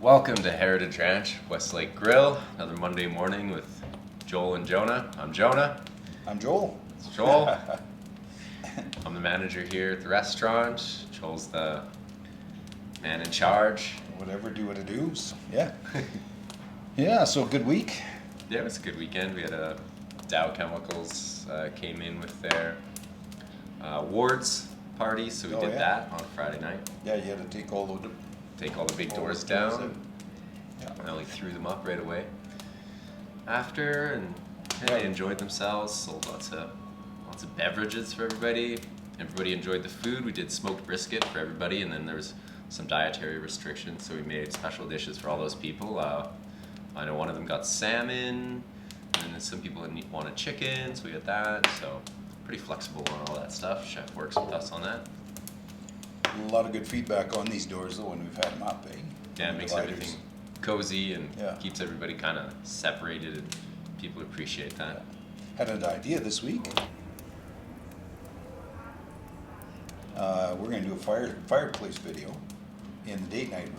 Welcome to Heritage Ranch, Westlake Grill. Another Monday morning with Joel and Jonah. I'm Jonah. I'm Joel. It's Joel. I'm the manager here at the restaurant. Joel's the man in charge. Whatever do what it does. Yeah. Yeah, so good week. Yeah, it was a good weekend. We had a Dow Chemicals came in with their awards party, so we did that on Friday night. Yeah, you had to take all the big doors down. Yeah. And we threw them up right away after, and they enjoyed themselves. Sold lots of beverages for everybody. Everybody enjoyed the food. We did smoked brisket for everybody, and then there was some dietary restrictions, so we made special dishes for all those people. I know one of them got salmon, and then some people wanted chicken, so we had that. So pretty flexible on all that stuff. Chef works with us on that. A lot of good feedback on these doors though when we've had them up, eh? Yeah, it makes everything cozy and keeps everybody kind of separated, and people appreciate that. Had an idea this week. We're going to do a fireplace video in the date night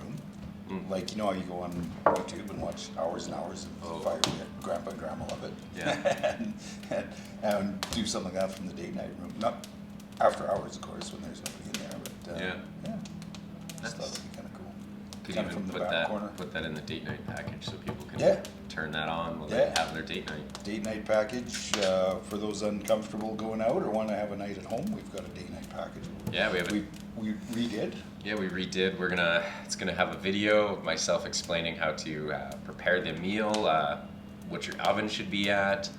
room. Like, you know how you go on YouTube and watch hours and hours of fire. Grandpa and Grandma love it. Yeah. and do something like that from the date night room. Not after hours, of course, when there's nobody in there. But yeah, just thought it'd be kind of cool. Could Kind of even from the put back corner. that in the date night package so people can turn that on while they have their date night. Date night package for those uncomfortable going out or want to have a night at home. We've got a date night package. Yeah, we redid. Yeah, we redid. It's gonna have a video of myself explaining how to prepare the meal, what your oven should be at.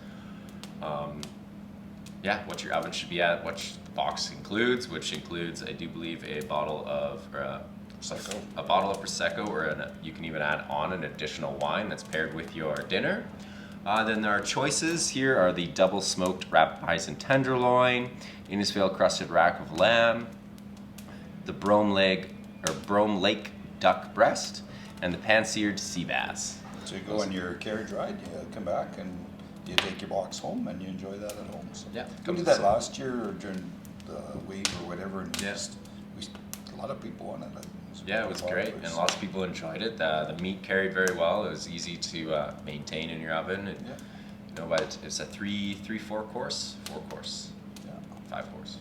What your oven should be at, what the box includes, which includes, I do believe, a bottle of Prosecco, or you can even add on an additional wine that's paired with your dinner. Then there are choices. Here are the double smoked wrapped bison tenderloin, Innisfail crusted rack of lamb, the Brome Lake duck breast, and the pan-seared sea bass. So you go on your carriage ride, you come back and you take your box home and you enjoy that at home. So we did that last year or during the wave or whatever, and a lot of people on it. It was great, and lots of people enjoyed it. The meat carried very well. It was easy to maintain in your oven. And, but it's a 4 course, 5 course.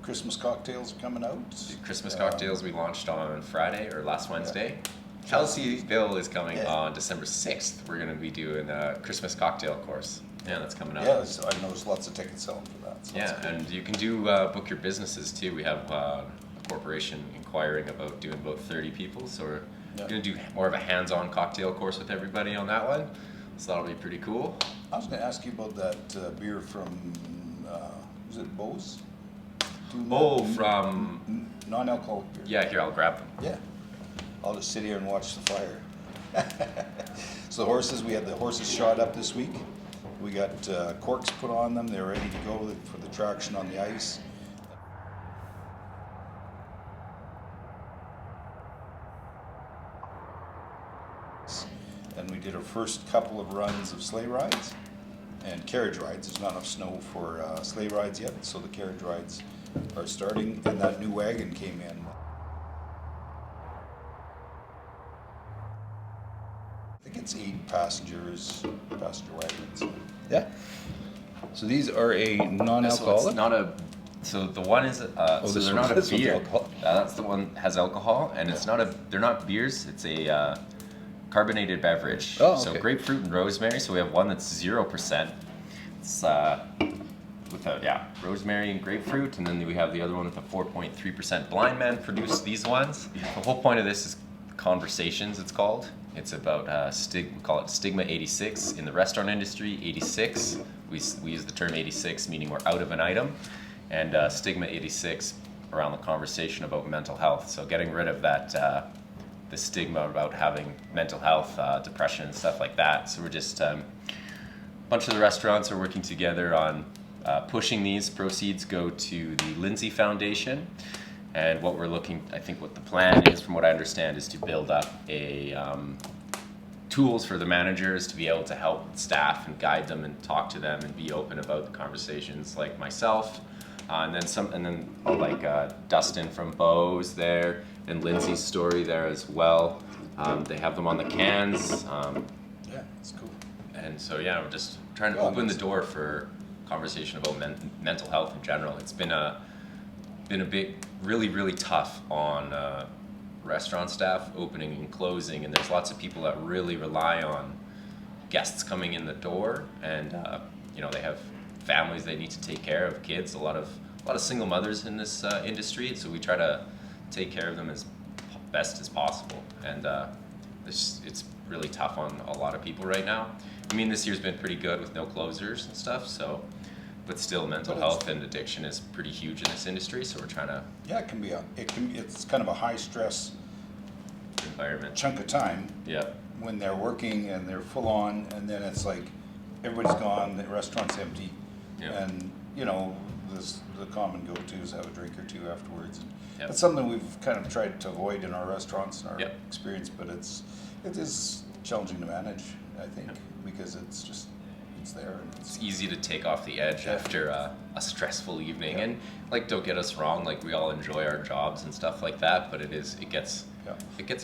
Christmas cocktails are coming out. The Christmas cocktails we launched on Friday or last Wednesday. Chelseaville is coming on December 6th. We're going to be doing a Christmas cocktail course. Yeah, that's coming up. Yeah, I know there's lots of tickets selling for that. So and you can do book your businesses too. We have a corporation inquiring about doing about 30 people, so we're going to do more of a hands-on cocktail course with everybody on that one. So that'll be pretty cool. I was going to ask you about that beer from, was it Bose? From non-alcoholic beer. Yeah, here, I'll grab them. Yeah. I'll just sit here and watch the fire. So we had the horses shot up this week. We got corks put on them. They're ready to go for the traction on the ice. And we did our first couple of runs of sleigh rides and carriage rides. There's not enough snow for sleigh rides yet, so the carriage rides are starting, and that new wagon came in. I think it's 8 passenger wagons. Yeah. So these are a non-alcoholic. So the one is so they're not a beer. That's the one that has alcohol, and it's not they're not beers. It's a carbonated beverage. So grapefruit and rosemary. So we have one that's 0%. It's rosemary and grapefruit, and then we have the other one with a 4.3%. Blind Man produced these ones. The whole point of this is conversations. It's called. It's about we call it Stigma 86 in the restaurant industry. 86. We use the term 86, meaning we're out of an item, and Stigma 86 around the conversation about mental health. So getting rid of that. The stigma about having mental health, depression, and stuff like that. So we're just a bunch of the restaurants are working together on pushing these. Proceeds go to the Lindsay Foundation, and what the plan is, from what I understand, is to build up tools for the managers to be able to help staff and guide them and talk to them and be open about the conversations, like myself, and then Dustin from Bose there. And Lindsay's story there as well. They have them on the cans. Yeah, it's cool. And so, yeah, we're just trying to Well, open the door for conversation about mental health in general. It's been a bit really tough on restaurant staff opening and closing, and there's lots of people that really rely on guests coming in the door, and you know, they have families they need to take care of, kids, a lot of single mothers in this industry, so we try to take care of them as best as possible, and it's really tough on a lot of people right now. I mean, this year's been pretty good with no closures and stuff, so, but still mental health and addiction is pretty huge in this industry, so we're trying to... Yeah, it's kind of a high stress environment. Chunk of time. Yeah. When they're working and they're full on, and then it's like everybody's gone, the restaurant's empty, Yeah. and you know, the common go-to is have a drink or two afterwards. And Yep. It's something we've kind of tried to avoid in our restaurants and our Yep. experience, but it is challenging to manage, I think, because it's there. And It's easy to take off the edge Yeah. after a stressful evening, Yeah. and like, don't get us wrong, like we all enjoy our jobs and stuff like that, but it gets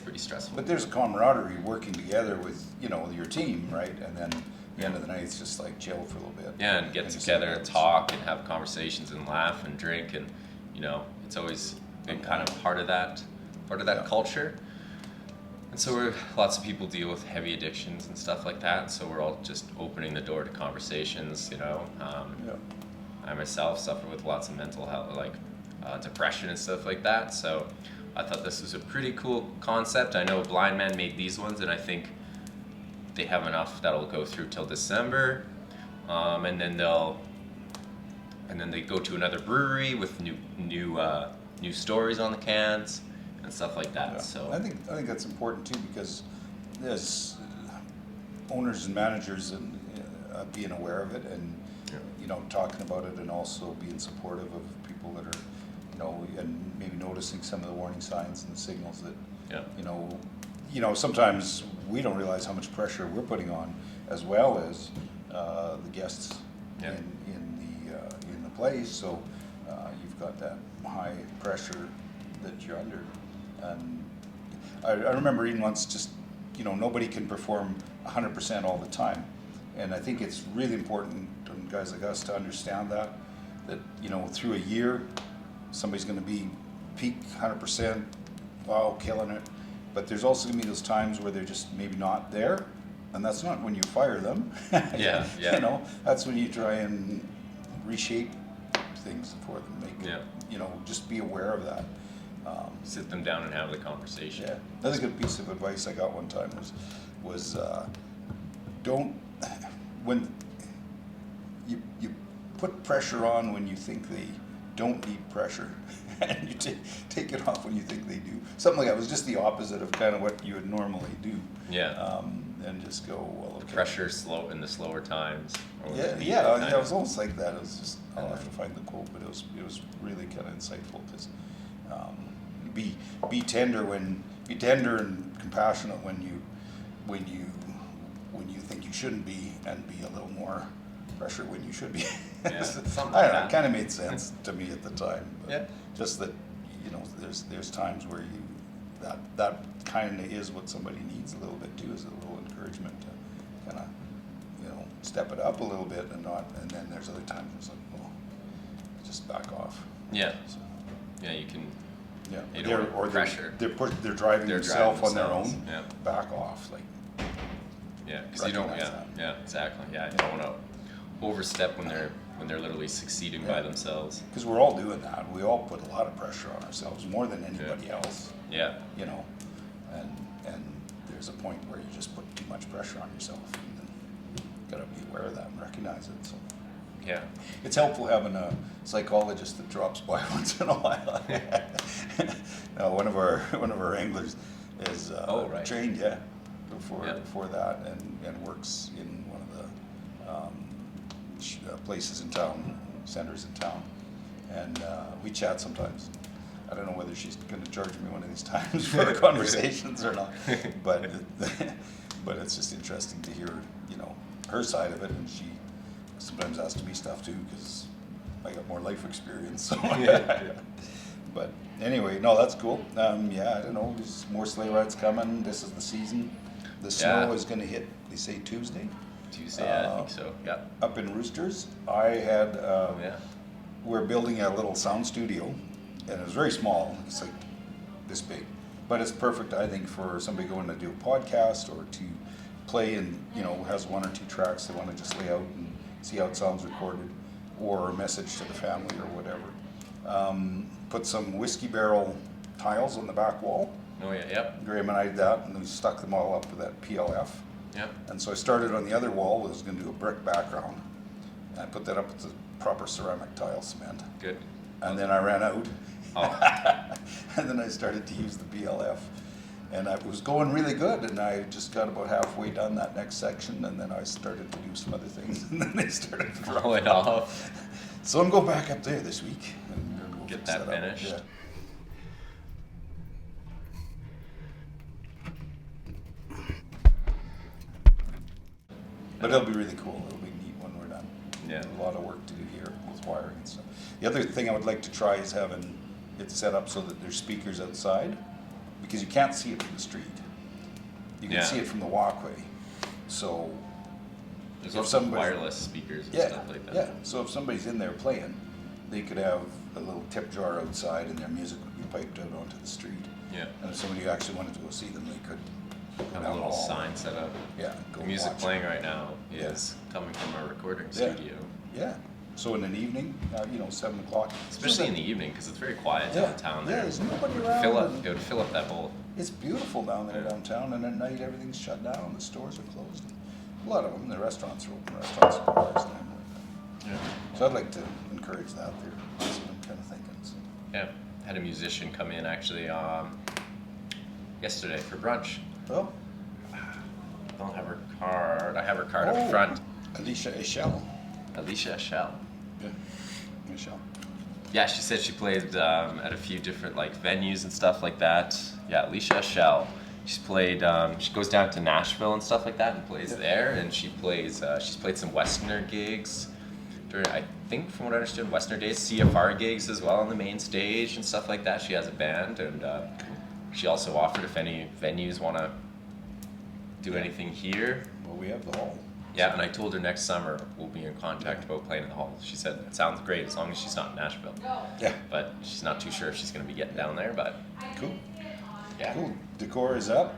pretty stressful. But there's a camaraderie working together with, you know, your team, right? And then at the end of the night, it's just like chill for a little bit. Yeah, and get together and talk and have conversations and laugh and drink, and you know, it's always been kind of part of that Yeah. culture. And so lots of people deal with heavy addictions and stuff like that, so we're all just opening the door to conversations, you know. Yeah. I myself suffer with lots of mental health, like depression and stuff like that, so I thought this was a pretty cool concept. I know Blind Man made these ones, and I think they have enough that'll go through till December, and then they go to another brewery with new stories on the cans and stuff like that. Yeah. So I think that's important too, because there's owners and managers and being aware of it, and you know, talking about it, and also being supportive of people that are, you know, and maybe noticing some of the warning signs and the signals that you know sometimes we don't realize how much pressure we're putting on, as well as the guests in the place. So you've got that high pressure that you're under. And I remember even once, just, you know, nobody can perform 100% all the time. And I think it's really important on guys like us to understand that, you know, through a year, somebody's going to be peak 100%, wow, killing it. But there's also going to be those times where they're just maybe not there. And that's not when you fire them. Yeah. You know, that's when you try and reshape things for them. You know, just be aware of that. Sit them down and have the conversation. Yeah, another good piece of advice I got one time was don't, when you put pressure on when you think they don't need pressure, and you take it off when you think they do. Something like that. It was just the opposite of kind of what you would normally do. Yeah. And just go, well, okay. Pressure slow in the slower times. Or It was almost like that. It was just, I'll have to find the quote, but it was really kind of insightful, because be tender and compassionate when you think you shouldn't be, and be a little more pressure when you should be. Yeah, something I like don't know, that. it kind of made sense to me at the time. But Yeah. just that, you know, there's times where that kind of is what somebody needs a little bit too, is a little encouragement to kind of, you know, step it up a little bit, and then there's other times where it's like, well, just back off. Yeah. So, Yeah, you can. yeah. You don't want pressure. They're driving They're themselves driving on their themselves, own. yeah. Back off, like. Yeah, because you don't. Recognize Yeah, that. yeah, exactly. Yeah, you don't want to overstep when they're literally succeeding by themselves. Because we're all doing that. We all put a lot of pressure on ourselves, more than anybody else. Yeah. You know, and there's a point where you just put too much pressure on yourself, and then you gotta be aware of that and recognize it. So Yeah. it's helpful having a psychologist that drops by once in a while. One of our anglers is Right. trained, before that, and works in one of the places in town, centers in town, and we chat sometimes. I don't know whether she's going to charge me one of these times for the conversations or not, but it's just interesting to hear, you know, her side of it, and she sometimes asks me stuff too, because I got more life experience. So But anyway, no, that's cool. Yeah, I don't know. There's more sleigh rides coming. This is the season. The snow is going to hit, they say, Tuesday. Tuesday, yeah, I think so. Yeah. Up in Roosters, I had, Yeah. we're building a little sound studio, and it was very small. It's like this big. But it's perfect, I think, for somebody going to do a podcast or to play and, has 1 or 2 tracks they want to just lay out and see how it sounds recorded, or a message to the family or whatever. Put some whiskey barrel tiles on the back wall. Oh, yeah, yep. Graham and I did that, and we stuck them all up with that PLF. Yep. And so I started on the other wall, I was going to do a brick background. And I put that up with the proper ceramic tile cement. Good. And then I ran out. Oh. And then I started to use the PLF. And I was going really good, and I just got about halfway done that next section, and then I started to do some other things, and then they started to drop Roll it off. So I'm going back up there this week. And we'll Get fix that up. finished. Yeah. But it'll be really cool. It'll be neat when we're done. Yeah. A lot of work to do here with wiring and stuff. The other thing I would like to try is having it set up so that there's speakers outside, because you can't see it from the street. You can Yeah. see it from the walkway. So There's if also somebody- wireless speakers and yeah, stuff like that. yeah. So if somebody's in there playing, they could have a little tip jar outside, and their music would be piped out onto the street. Yeah. And if somebody actually wanted to go see them, they could go Have a down the little hall. sign set up. Yeah. Go The music watch it. playing right now is coming from our recording Yeah. studio. Yeah. So in an evening, 7 o'clock. Especially in the evening, because it's very quiet downtown Yeah, there. there's nobody around. Fill up, and it would fill up that bowl. It's beautiful down there Yeah. downtown, and at night everything's shut down. The stores are closed. A lot of them, the restaurants are open. Restaurants and bars and everything. Yeah. So I'd like to encourage that there. That's what I'm kind of thinking. So. Yeah. Had a musician come in actually yesterday for brunch. Well, I don't have her card. I have her card Oh. up front. Alicia Echelle. Alicia Shell. Yeah, Michelle. Yeah, she said she played at a few different venues and stuff like that. Yeah, Alicia Shell. She's played. She goes down to Nashville and stuff like that and plays there. And she plays. She's played some Westerner gigs during, I think, from what I understood, Westerner days, CFR gigs as well on the main stage and stuff like that. She has a band, and she also offered if any venues want to do anything here. Well, we have the hall. Yeah, and I told her next summer we'll be in contact about playing in the hall. She said it sounds great as long as she's not in Nashville. Yeah. But she's not too sure if she's going to be getting down there, but Cool. yeah. Cool. Decor is up.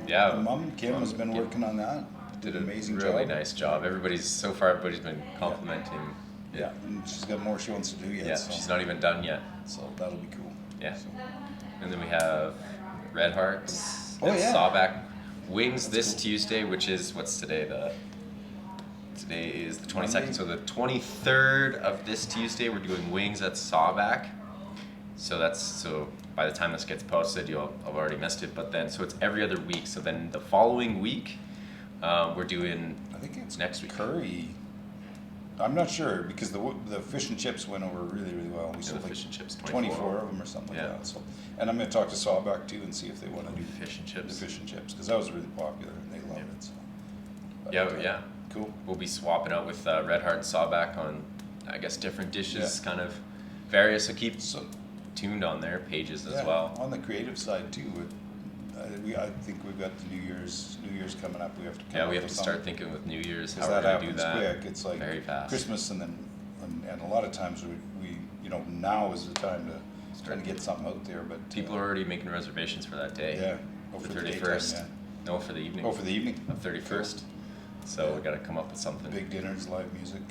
Yeah. Mom, Kim, has been Yeah. working on that. Did an an amazing really job. nice job. So far everybody's been complimenting. Yeah, and she's got more she wants to do yet. Yeah, so, she's not even done yet. so that'll be cool. Yeah. So, And then we have Red Hearts Oh, and yeah. Sawback Wings this cool. Tuesday, which is what's today? Today is the 22nd, Monday. so the 23rd of this Tuesday we're doing Wings at Sawback. So by the time this gets posted, you'll have already missed it. But then so it's every other week. So then the following week we're doing I think it's next week. curry. I'm not sure because the fish and chips went over really, really well. We Yeah, sold the fish and chips, 24 of them or something Yeah. like that. So, and I'm going to talk to Sawback too and see if they want to do Fish and the chips. fish and chips because that was really popular and they loved Yeah. it. So. But, Yeah. Cool. We'll be swapping out with Red Heart and Sawback on, I guess, different dishes, Yeah. kind of various. So keep So tuned on their pages as yeah, well. on the creative side too. I think we've got the New Year's coming up. We have to come Yeah, up we have with to start something. thinking with New Year's how Because we're that going to do happens that. quick. It's like very fast. Christmas and then and a lot of times we now is the time to try to get something out there. But People are already making reservations for that day. yeah, oh, the for the 31st. daytime, No, for the evening. Oh, for the evening. of 31st. So Yeah. we got to come up with something. Big dinners, live music,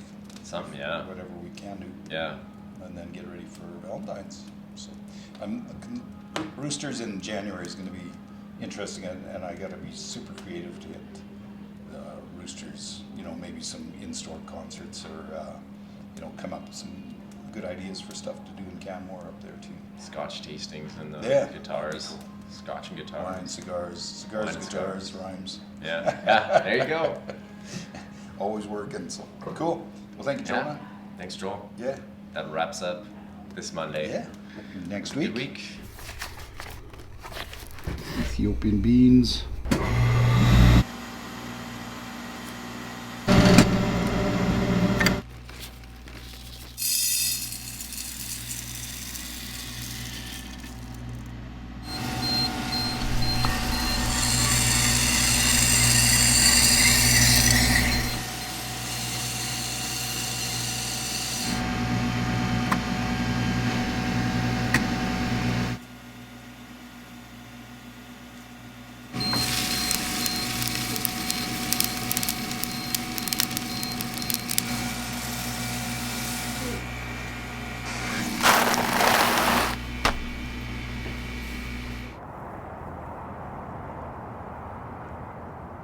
Something, yeah. whatever we can do, Yeah. and then get ready for Valentine's. So, Roosters in January is going to be interesting, and I got to be super creative to get Roosters. Maybe some in-store concerts, or come up with some good ideas for stuff to do in Canmore up there too. Scotch tastings and the Yeah. guitars. Scotch and guitar. Wine, cigars, Wine and guitars, rhymes. Yeah. Yeah. There you go. Always working. So cool. Well, thank you, Jonah. Yeah. Thanks, Joel. Yeah. That wraps up this Monday. Yeah. Next Good week. week. Ethiopian beans.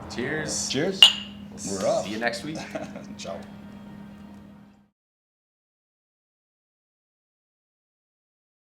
Cheers. Cheers. We're off. See you next week. Ciao.